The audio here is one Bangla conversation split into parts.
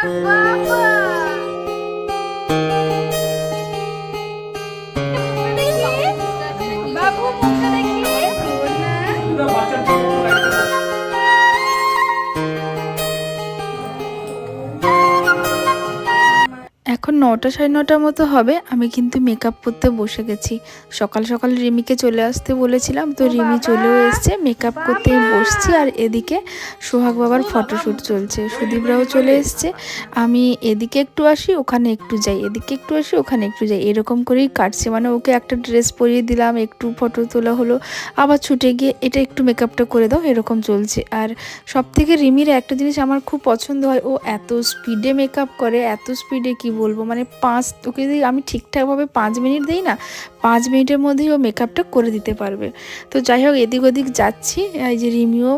এখন 9টা 9:30 মতো হবে। আমি কিন্তু মেকআপ করতে বসে গেছি। সকাল সকাল রিমিকে চলে আসতে বলেছিলাম, তো রিমি চলেও এসছে। মেকআপ করতে বসছি আর এদিকে সোহাগ বাবার ফটোশ্যুট চলছে। সুদীপরাও চলে এসছে। আমি এদিকে একটু আসি, ওখানে একটু যাই, এদিকে একটু আসি, ওখানে একটু যাই, এরকম করেই কাটছে। মানে ওকে একটা ড্রেস পরিয়ে দিলাম, একটু ফটো তোলা হলো, আবার ছুটে গিয়ে এটা একটু মেকআপটা করে দাও, এরকম চলছে। আর সব থেকে রিমির একটা জিনিস আমার খুব পছন্দ হয়, ও এত স্পিডে মেকআপ করে, এত স্পিডে কি বলবো, মানে ওকে যদি আমি ঠিকঠাকভাবে 5 মিনিট দিই না, 5 মিনিটের মধ্যেই ও মেকআপটা করে দিতে পারবে। তো যাই হোক, এদিক ওদিক যাচ্ছি। এই যে রিমিও,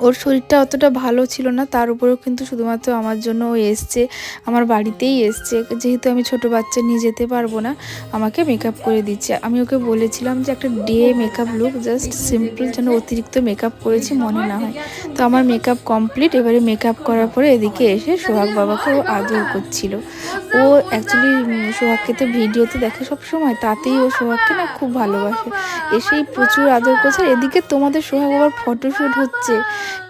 ওর শরীরটা অতটা ভালো ছিল না, তার উপরেও কিন্তু শুধুমাত্র আমার জন্য ও এসছে, আমার বাড়িতেই এসছে। যেহেতু আমি ছোট বাচ্চা নিয়ে যেতে পারবো না, আমাকে মেকআপ করে দিচ্ছে। আমি ওকে বলেছিলাম যে একটা day makeup look, just simple, যেন অতিরিক্ত মেকআপ করেছি মনে না হয়। তো আমার মেকআপ কমপ্লিট। এবারে মেকআপ করার পরে এদিকে এসে সোহাগ বাবাকে ও আদর করছিল। ও অ্যাকচুয়ালি সোহাগকে তো ভিডিওতে দেখে সব সময়, তাতেই ও সোহাগকে না খুব ভালোবাসে। এসেই প্রচুর আদর করছে। এদিকে তোমাদের সোহাগ বাবার ফটোশ্যুট হচ্ছে,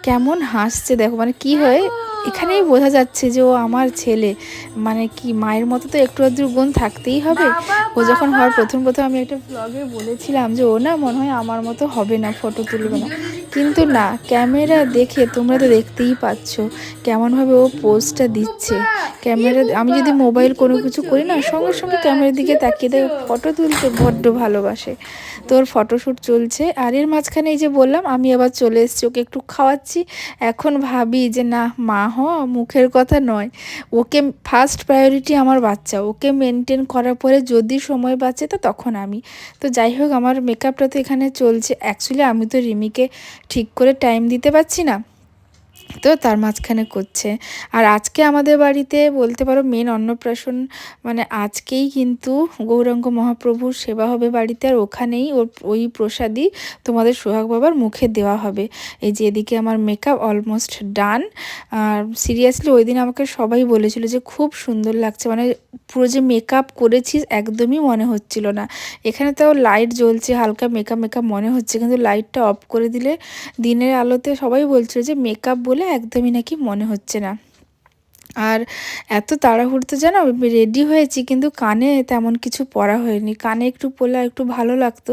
কেমন হাসছে দেখো। মানে কি হয়, এখানেই বোঝা যাচ্ছে যে ও আমার ছেলে। মানে কি, মায়ের মতো তো একটু আধটু গুণ থাকতেই হবে। ও যখন হওয়ার প্রথম আমি একটা ব্লগে বলেছিলাম যে ও না মনে হয় আমার মতো হবে না, ফটো তুলবে না। কিন্তু না, ক্যামেরা দেখে তোমরা তো দেখতেই পাচ্ছ কেমনভাবে ও পোজটা দিচ্ছে। ক্যামেরা, আমি যদি মোবাইল কোনো কিছু করি না, সঙ্গে সঙ্গে ক্যামেরার দিকে তাকিয়ে দেয়, ফটো তুলতে বড্ড ভালোবাসে। তোর ফটোশ্যুট চলছে। আর এর মাঝখানে এই যে বললাম, আমি আবার চলে এসেছি, ওকে একটু খাওয়াচ্ছি। এখন ভাবি যে না, মা হওয়া মুখের কথা নয়, ওকে ফার্স্ট প্রায়োরিটি আমার বাচ্চা, ওকে মেনটেন করার পরে যদি সময় বাঁচে তো তখন আমি। তো যাই হোক, আমার মেকআপটা তো এখানে চলছে। অ্যাকচুয়ালি আমি তো রিমিকে ঠিক করে টাইম দিতে পারছি না, তো তার মাঝখানে করছে। আর আজকে আমাদের বাড়িতে বলতে পারো মেন অন্নপ্রাশন, মানে আজকেই কিন্তু গৌরাঙ্গ মহাপ্রভুর সেবা হবে বাড়িতে। আর ওখানেই ওই প্রসাদই তোমাদের সোহাগ বাবার মুখে দেওয়া হবে। এই যে এদিকে আমার মেকআপ অলমোস্ট ডান। আর সিরিয়াসলি ওই দিন আমাকে সবাই বলেছিল যে খুব সুন্দর লাগছে, মানে পুরো যে মেকআপ করেছিস একদমই মনে হচ্ছিল না। এখানে তাও লাইট জ্বলছে, হালকা মেকআপ মেকআপ মনে হচ্ছে, কিন্তু লাইটটা অফ করে দিলে দিনের আলোতে সবাই বলছিল যে মেকআপ বলে একদমই নাকি মনে হচ্ছে না। আর এত তাড়াহুড়োতে যেন রেডি হয়েছি, কিন্তু কানে তেমন কিছু পরা হয়নি। কানে একটু পরলে একটু ভালো লাগতো।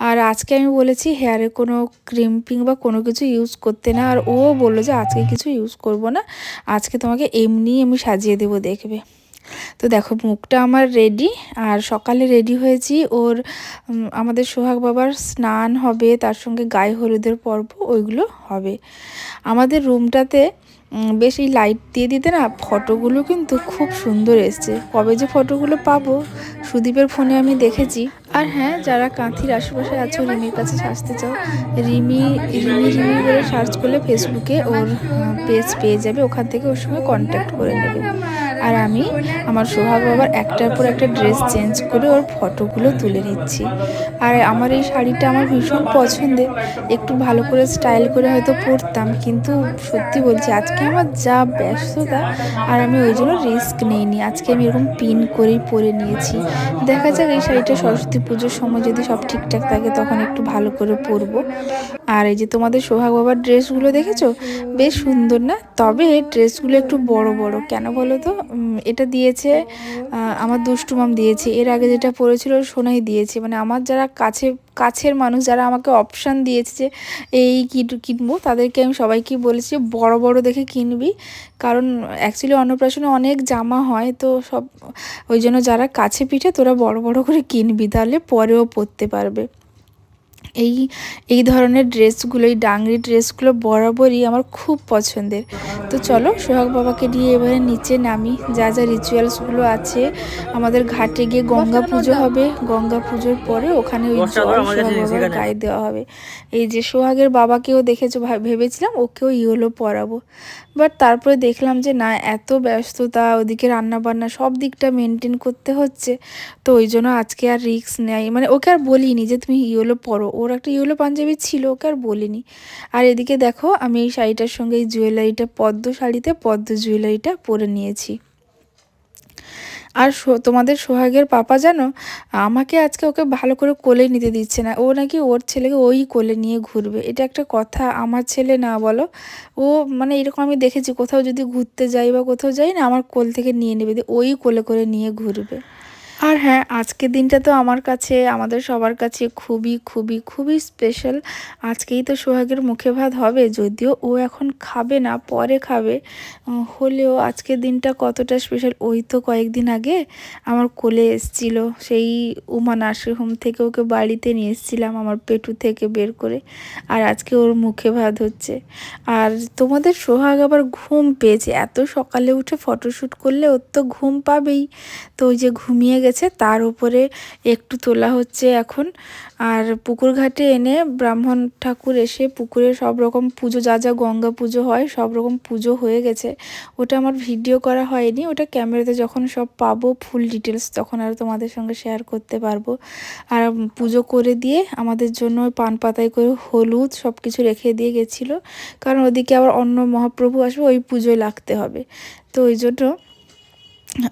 আর আজকে আমি বলেছি হেয়ারে কোনো ক্রিম্পিং বা কোনো কিছু ইউজ করতে না। আর ও বললো যে আজকে কিছু ইউজ করব না, আজকে তোমাকে এমনিই আমি সাজিয়ে দেবো, দেখবে। তো দেখো, মুখটা আমার রেডি। আর সকালে রেডি হয়েছি, ওর আমাদের সোহাগ বাবার স্নান হবে, তার সঙ্গে গায়ে হলুদের পর্ব, ওইগুলো হবে। আমাদের রুমটাতে বেশ এই লাইট দিয়ে দিতে না, ফটোগুলো কিন্তু খুব সুন্দর এসছে। কবে যে ফটোগুলো পাবো, সুদীপের ফোনে আমি দেখেছি। আর হ্যাঁ, যারা কাঁথির আশেপাশে আছো, রিমির কাছে সাজতে চাও, রিমি রিমি রিমি বলে সার্চ করলে ফেসবুকে ওর পেজ পেয়ে যাবে, ওখান থেকে ওর সঙ্গে কন্ট্যাক্ট করে নেবে। আর আমি আমার সোহাগ বাবার একটার পর একটা ড্রেস চেঞ্জ করে ওর ফটোগুলো তুলে নিচ্ছি। আর আমার এই শাড়িটা আমার ভীষণ পছন্দের, একটু ভালো করে স্টাইল করে হয়তো পরতাম, কিন্তু সত্যি বলছি আজকে আমার যা ব্যস্ততা, আর আমি ওই জন্য রিস্ক নিইনি। আজকে আমি এরকম পিন করেই পরে নিয়েছি। দেখা যাক, এই শাড়িটা সরস্বতী পুজোর সময় যদি সব ঠিকঠাক থাকে তখন একটু ভালো করে পরবো। আর এই যে তোমাদের সোহাগ বাবার ড্রেসগুলো দেখেছো, বেশ সুন্দর না? তবে ড্রেসগুলো একটু বড় বড় কেন বলো তো? এটা দিয়েছে আমার দুষ্টু মাম দিয়েছে। এর আগে যেটা পরেছিল সোনাই দিয়েছে। মানে আমার যারা কাছের মানুষ, যারা আমাকে অপশান দিয়েছে যে এই কিনবো, তাদেরকে আমি সবাইকে বলেছি বড় বড় দেখে কিনবি। কারণ অ্যাকচুয়ালি অন্নপ্রাশনে অনেক জামা হয়, তো সব ওই জন্য যারা কাছে পিঠে তোরা বড় বড় করে কিনবি, তাহলে পরেও পরতে পারবে। এই এই ধরনের ড্রেসগুলো, এই ডাংরি ড্রেসগুলো বরাবরই আমার খুব পছন্দের। তো চলো, সোহাগ বাবাকে নিয়ে এবারে নিচে নামি। যা যা রিচুয়ালসগুলো আছে, আমাদের ঘাটে গিয়ে গঙ্গা পুজো হবে। গঙ্গা পুজোর পরে ওখানে ওই জল সোহাগ বাবার গায়ে দেওয়া হবে। এই যে সোহাগের বাবাকেও দেখেছো, ভেবেছিলাম ওকেও ইয়েলো পরাবো, বাট তারপরে দেখলাম যে না, এত ব্যস্ততা, ওদিকে রান্নাবান্না সব দিকটা মেনটেন করতে হচ্ছে। তো ওই জন্য আজকে আর রিস্ক নেই, মানে ওকে আর বলিনি যে তুমি ইয়েলো পরো, ও ওর একটা ইয়েলো পাঞ্জাবি ছিল, ওকে আর বলিনি। আর এদিকে দেখো আমি এই শাড়িটার সঙ্গে এই জুয়েলারিটা, পদ্ম শাড়িতে পদ্ম জুয়েলারিটা পরে নিয়েছি। আর তোমাদের সোহাগের পাপা জানো, আমাকে আজকে ওকে ভালো করে কোলে নিতে দিচ্ছে না। ও নাকি ওর ছেলেকে ওই কোলে নিয়ে ঘুরবে। এটা একটা কথা? আমার ছেলে না বলো। ও মানে এরকম আমি দেখেছি, কোথাও যদি ঘুরতে যাই বা কোথাও যাই না, আমার কোল থেকে নিয়ে নেবে, ওই কোলে করে নিয়ে ঘুরবে। আর হ্যাঁ, আজকের দিনটা তো আমার কাছে, আমাদের সবার কাছে খুবই খুবই খুবই স্পেশাল। আজকেই তো সোহাগের মুখে ভাত হবে, যদিও ও এখন খাবে না, পরে খাবে, হলেও আজকের দিনটা কতটা স্পেশাল। ওই তো কয়েকদিন আগে আমার কোলে এসেছিল, সেই উমা নার্সিং হোম থেকে ওকে বাড়িতে নিয়ে এসেছিলাম আমার পেটু থেকে বের করে, আর আজকে ওর মুখে ভাত হচ্ছে। আর তোমাদের সোহাগ আবার ঘুম পেয়েছে, এত সকালে উঠে ফটোশ্যুট করলে ওর তো ঘুম পাবেই। তো ওই যে ঘুমিয়ে গেছে, তার উপরে একটু তোলা হচ্ছে এখন। আর পুকুর ঘাটে এনে ব্রাহ্মণ ঠাকুর এসে পুকুরে সব রকম পুজো, যা যা গঙ্গা পুজো হয় সব রকম পুজো হয়ে গেছে। ওটা আমার ভিডিও করা হয়নি, ওটা ক্যামেরাতে যখন সব পাবো ফুল ডিটেলস তখন আর তোমাদের সঙ্গে শেয়ার করতে পারবো। আর পুজো করে দিয়ে আমাদের জন্য ওই পান পাতায় করে হলুদ সব কিছু রেখে দিয়ে গেছিলো, কারণ ওদিকে আবার অন্য মহাপ্রভু আসবে, ওই পুজোয় লাগতে হবে। তো ওই জন্য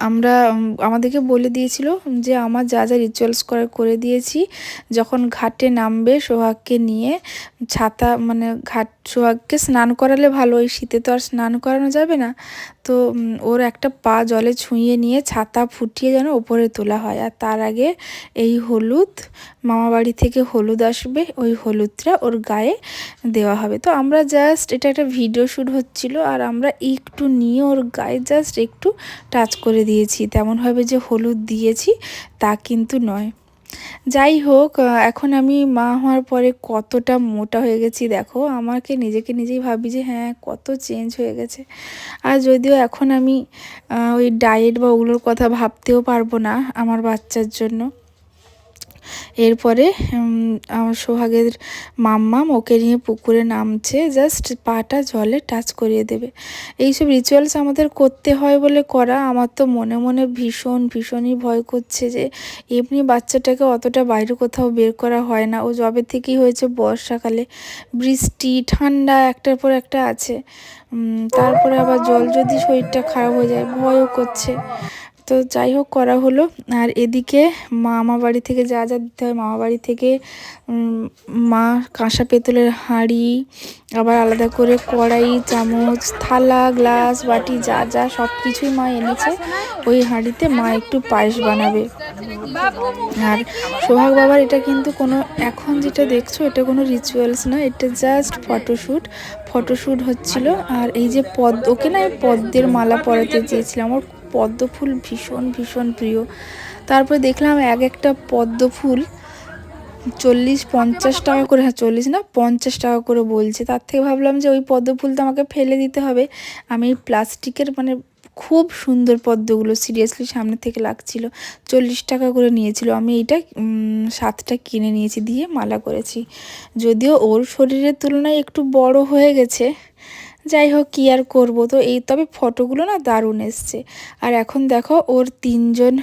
আমরা আমাদেরকে বলে দিয়েছিল যে আমার যা যা রিচুয়ালস করে দিয়েছি। যখন ঘাটে নামবে সোহাগকে নিয়ে, ছাতা মানে সোহাগকে স্নান করালে ভালো, এই শীতে তো আর স্নান করানো যাবে না। তো ওর একটা পা জলে ছুঁয়ে নিয়ে ছাতা ফুটিয়ে যেন ওপরে তোলা হয়। আর তার আগে এই হলুদ, মামাবাড়ি থেকে হলুদ আসবে, ওই হলুদটা ওর গায়ে দেওয়া হবে। তো আমরা জাস্ট, এটা একটা ভিডিও শ্যুট হচ্ছিল, আর আমরা একটু নিয়ে ওর গায়ে জাস্ট একটু টাচ করে দিয়েছি, তেমনভাবে যে হলুদ দিয়েছি তা কিন্তু নয়। যাই হোক, এখন আমি মা হওয়ার পরে কতটা মোটা হয়ে গেছি দেখো, আমাকে নিজেকে নিজেই ভাবি যে হ্যাঁ কত চেঞ্জ হয়ে গেছে। আর যদিও এখন আমি ওই ডায়েট বা ওগুলোর কথা ভাবতেও পারবো না আমার বাচ্চার জন্য। এরপরে আমার সোহাগের মাম্মাম ওকে নিয়ে পুকুরে নামছে, জাস্ট পাটা জলে টাচ করিয়ে দেবে। এইসব রিচুয়ালস আমাদের করতে হয় বলে করা। আমার তো মনে মনে ভীষণই ভয় করছে যে এমনি বাচ্চাটাকে অতটা বাইরে কোথাও বের করা হয় না। ও যবে থেকেই হয়েছে বর্ষাকালে, বৃষ্টি ঠান্ডা একটার পর একটা আছে, তারপরে আবার জল যদি শরীরটা খারাপ হয়ে যায়, ভয়ও করছে। তো যাই হোক, করা হলো। আর এদিকে মামা বাড়ি থেকে যা যা দিতে হয়, মামা বাড়ি থেকে মা কাঁসা পেতলের হাঁড়ি, আবার আলাদা করে কড়াই, চামচ, থালা, গ্লাস, বাটি, যা যা সব কিছুই মা এনেছে। ওই হাঁড়িতে মা একটু পায়েস বানাবে। আর সোহাগ বাবার এটা কিন্তু কোনো, এখন যেটা দেখছো এটা কোনো রিচুয়ালস না, এটা জাস্ট ফটোশ্যুট হচ্ছিল। আর এই যে ওকে না পদ্মের মালা পরাতে চেয়েছিলাম, ওর পদ্ম ফুল ভীষণ প্রিয়। তারপরে দেখলাম একটা পদ্ম ফুল 40-50 টাকা করে, হ্যাঁ 40 না 50 টাকা করে বলছে। তার থেকে ভাবলাম যে ওই পদ্ম ফুল তো আমাকে ফেলে দিতে হবে, আমি প্লাস্টিকের মানে খুব সুন্দর পদ্মগুলো সিরিয়াসলি সামনে থেকে লাগছিল, 40 টাকা করে নিয়েছিল। আমি এইটা 7টা কিনে নিয়েছি, দিয়ে মালা করেছি। যদিও ওর শরীরের তুলনায় একটু বড় হয়ে গেছে, যাই হোক কী আর করবো। তো এই তবে ফটোগুলো না দারুণ এসছে। আর এখন দেখো ওর 3জন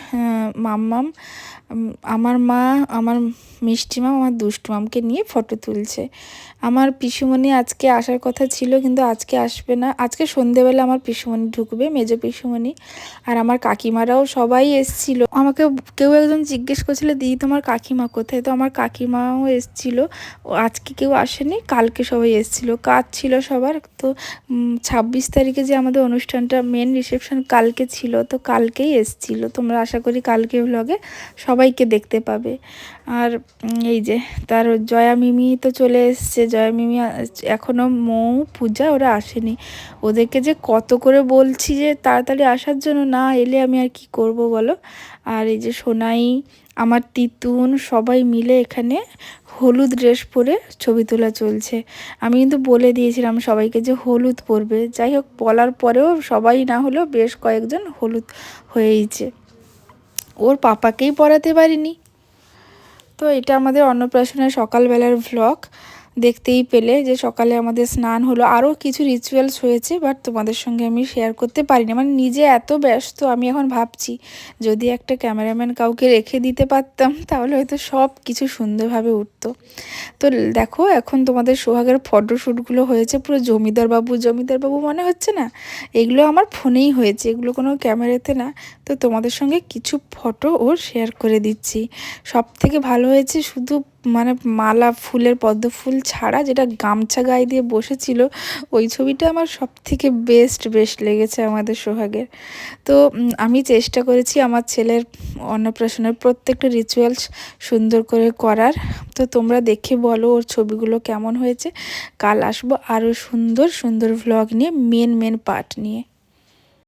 মাম্মাম, আমার মা, আমার মিষ্টি মাম, আমার দুষ্টু মামকে নিয়ে ফটো তুলছে। আমার পিসুমণি আজকে আসার কথা ছিল, কিন্তু আজকে আসবে না। আজকে সন্ধেবেলা আমার পিসুমণি ঢুকবে, মেজো পিসুমণি। আর আমার কাকিমারাও সবাই এসছিল। আমাকে কেউ একজন জিজ্ঞেস করছিল, দিদি তোমার কাকিমা কোথায়? তো আমার কাকিমাও এসছিল। আজকে কেউ আসেনি, কালকে সবাই এসছিল, কাজ ছিল সবার। তো 26 তারিখে যে আমাদের অনুষ্ঠানটা, মেন রিসেপশন কালকে ছিল, তো কালকেই এসছিল। তোমরা আশা করি কালকে ভ্লগে সবাইকে দেখতে পাবে। আর এই যে তার জয়া মিমি তো চলে এসছে, জয়া মিমি এখনও, মৌ, পূজা ওরা আসেনি। ওদেরকে যে কত করে বলছি যে তাড়াতাড়ি আসার জন্য, না এলে আমি আর কি করব বলো। আর এই যে সোনাই, আমার তিতুন, সবাই মিলে এখানে হলুদ ড্রেস পরে ছবি তোলা চলছে। আমি কিন্তু বলে দিয়েছিলাম সবাইকে যে হলুদ পরবে। যাই হোক, বলার পরেও সবাই না হলেও বেশ কয়েকজন হলুদ হয়েইছে। ওর পাপাকেই পরাতে পারিনি। তো এটা আমাদের অন্নপ্রাশনের সকালবেলার ভ্লগ। দেখতেই পেলে যে সকালে আমাদের স্নান হলো, আরও কিছু রিচুয়ালস হয়েছে, বাট তোমাদের সঙ্গে আমি শেয়ার করতে পারিনি। মানে নিজে এত ব্যস্ত, আমি এখন ভাবছি যদি একটা ক্যামেরাম্যান কাউকে রেখে দিতে পারতাম তাহলে হয়তো সব কিছু সুন্দরভাবে উঠতো। তো দেখো এখন তোমাদের সোহাগের ফটোশ্যুটগুলো হয়েছে পুরো জমিদার বাবু মনে হচ্ছে না, এগুলো আমার ফোনেই হয়েছে, এগুলো কোনো ক্যামেরাতে না। তো তোমাদের সঙ্গে কিছু ফটো ওর শেয়ার করে দিচ্ছি। সব থেকে ভালো হয়েছে শুধু মানে মালা ফুলের পদ্ম ফুল ছাড়া যেটা গামছা গায়ে দিয়ে বসেছিল, ওই ছবিটা আমার সব থেকে বেস্ট লেগেছে আমাদের সোহাগের। তো আমি চেষ্টা করেছি আমার ছেলের অন্নপ্রাশনের প্রত্যেকটা রিচুয়ালস সুন্দর করে করার। তো তোমরা দেখে বলো ওর ছবিগুলো কেমন হয়েছে। কাল আসবো আরও সুন্দর সুন্দর ভ্লগ নিয়ে, মেন পার্ট নিয়ে।